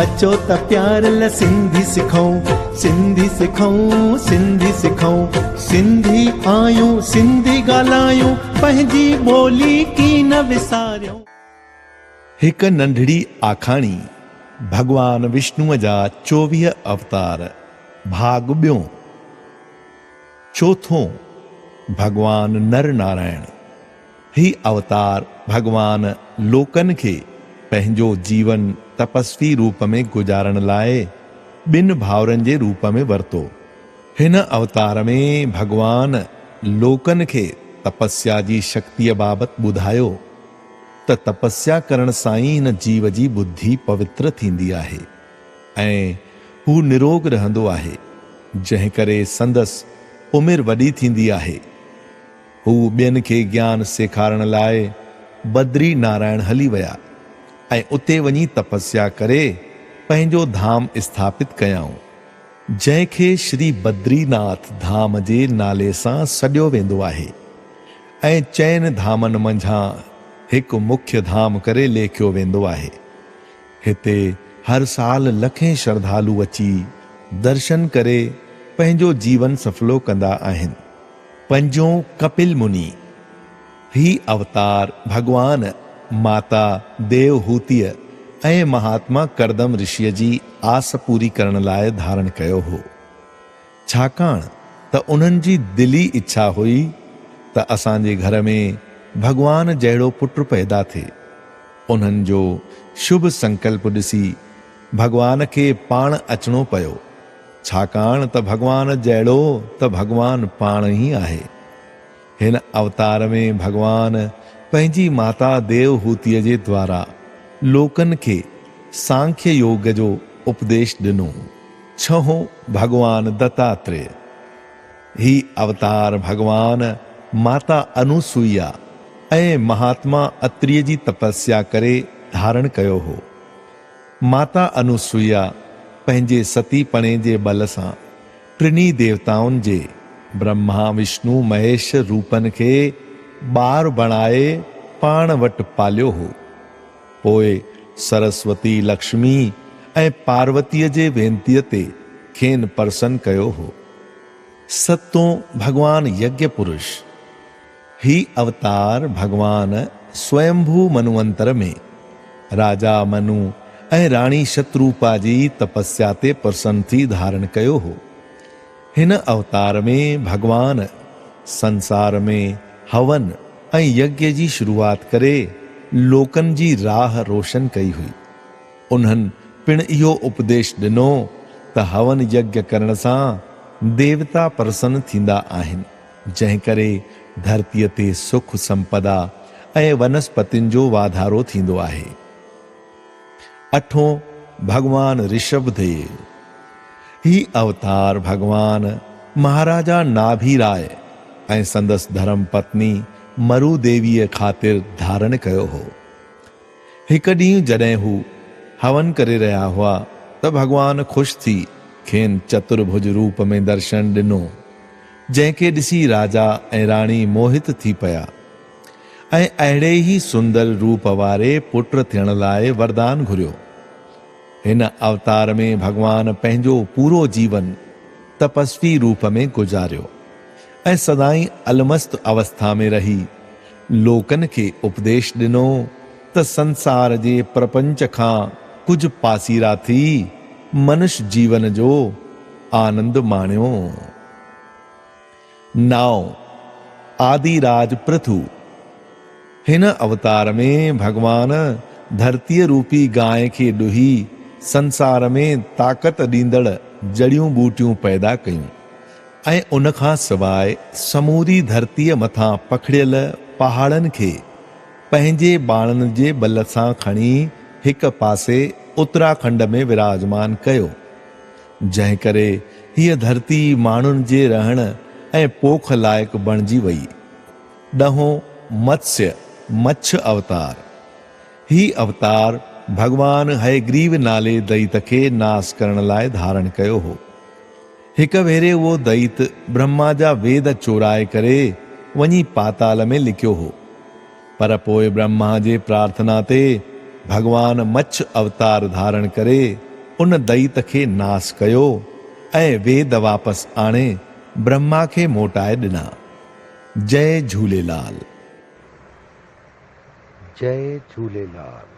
अचो त प्यार ल सिंधी सिखऊं, सिंधी सिखऊं, सिंधी सिखऊं। सिंधी आयूं, सिंधी ॻाल्हायूं, पंहिंजी ॿोली की न विसारियूं। हिक नंढड़ी आखाणी भगवान विष्णुअ जा 24 अवतार। भाग ॿियों। चौथों भगवान नर नारायण। ही अवतार भगवान लोकन खे पंहिंजो जीवन तपस्वी रूप में गुजारण लाइ ॿिन भाउरनि जे रूप में वरतो। हिन अवतार में भगवान लोकन खे तपस्या जी शक्तिअ बाबति ॿुधायो त तपस्या करण सां ई हिन जीव जी बुद्धि पवित्र थींदी आहे ऐं हू निरोग रहंदो आहे, जंहिं करे संदसि उमिरि वॾी थींदी आहे। हू ॿियनि खे ज्ञान सेखारण लाइ बद्री नारायण हली विया ऐं उते वञी तपस्या करे पंहिंजो धाम स्थापित कयाऊं, जंहिंखे श्री बद्रीनाथ धाम जे नाले सां सॾियो वेंदो आहे ऐं चइनि धामनि मंझां हिकु मुख्य धाम करे लेखियो वेंदो आहे। हिते हर साल लखें श्रद्धालु अची दर्शन करे पंहिंजो जीवन सफलो कंदा आहिनि। पंजों कपिल मुनि। ही अवतार भगवान माता देवहूतीअ ऐं महात्मा करदम ऋषिअ जी आस पूरी करण लाइ धारण कयो हो, छाकाणि त उन्हनि जी दिली इच्छा हुई त असांजे घर में भगवान जहिड़ो पुटु पैदा थिए। उन्हनि जो शुभ संकल्प ॾिसी भगवान खे पाण अचणो पियो, छाकाणि त भगवान जहिड़ो त भगवान पाण ई आहे। हिन अवतार में भगवान पंहिंजी माता देवहूतीअ जे द्वारा लोकन खे सांख्य योग जो उपदेश ॾिनो। छहों भगवान दत्तात्रेय। ही अवतार भगवान माता अनुसुईया ऐं महात्मा अत्रिय जी तपस्या करे धारण कयो हो। माता अनुसुईया पंहिंजे सतीपणे जे बल सां टिनी देवताउनि जे ब्रह्मा विष्णु महेश रूपन खे ॿार बणाए पाण वटि पालियो हो। पोइ सरस्वती लक्ष्मी ऐं पार्वतीअ जे वेनतीअ ते खेनि प्रसन्न कयो हो। सतों भगवान यज्ञ पुरुष। ही अवतार भगवान स्वयंभू मनुवंतर में राजा मनु ऐं राणी शत्रुपा जी तपस्या ते प्रसन्न थी धारण कयो हो। हिन अवतार में भगवान संसार में हवन ऐं यज्ञ जी शुरूआत करे लोकन जी राह रोशन कई हुई। उन्हनि पिण इहो उपदेश ॾिनो त हवन यज्ञ करण सां देवता प्रसन्न थींदा आहिनि, जंहिं करे धरतीअ ते सुख संपदा ऐं वनस्पतियुनि जो वाधारो थींदो आहे। अठों भगवान ऋषभदेव। ही अवतार भगवान महाराजा नाभिराय ऐं संदसि धर्म पत्नी मरु देवीअ ख़ातिर धारण कयो हो। हिकु ॾींहुं जॾहिं हू हवन करे रहिया हुआ त भगवान ख़ुशि थी खेनि चतुर्भुज रूप में दर्शन ॾिनो, जंहिंखे ॾिसी राजा ऐं राणी मोहित थी पिया ऐं अहिड़े ई सुंदर रूप वारे पुत्र थियण लाइ वरदान घुरियो। हिन अवतार में भगवान पंहिंजो पूरो जीवन तपस्वी रूप में गुजारियो ऐं सदाई अलमस्त अवस्था में रही लोकन खे उपदेश ॾिनो त संसार जे प्रपंच खां कुझु पासीरा थी मनुष्य जीवन जो आनंद माणियो। 9 आदिराज पृथु। हिन अवतार में भगवान धरतीअ रूपी गांइ खे ॾुही संसार में ताक़त ॾींदड़ जड़ियूं बूटियूं पैदा कयूं ऐं उन खां सवाइ समूरी धरतीअ मथां पखड़ियल पहाड़नि खे पंहिंजे बाणनि जे बल सां खणी हिक पासे उत्तराखंड में विराजमान कयो, जंहिं करे हीअ धरती माण्हुनि जे रहण ऐं पोख लाइक़ बणिजी वई। 10 मत्स्य मच्छ अवतार। ही अवतार भगवान हयग्रीव नाले दैत खे नाश करण लाइ धारण कयो हो। हिक भेरे उहो दैत ब्रह्मा जा वेद चोराए करे वञी पाताल में लिकियो हो, पर पोइ ब्रह्मा जे प्रार्थना ते भगवान मच्छ अवतार धारण करे उन दैत खे नास कयो ऐं वेद वापसि आणे ब्रह्मा खे मोटाए ॾिना। जय झूलेलाल। जय झूलेलाल।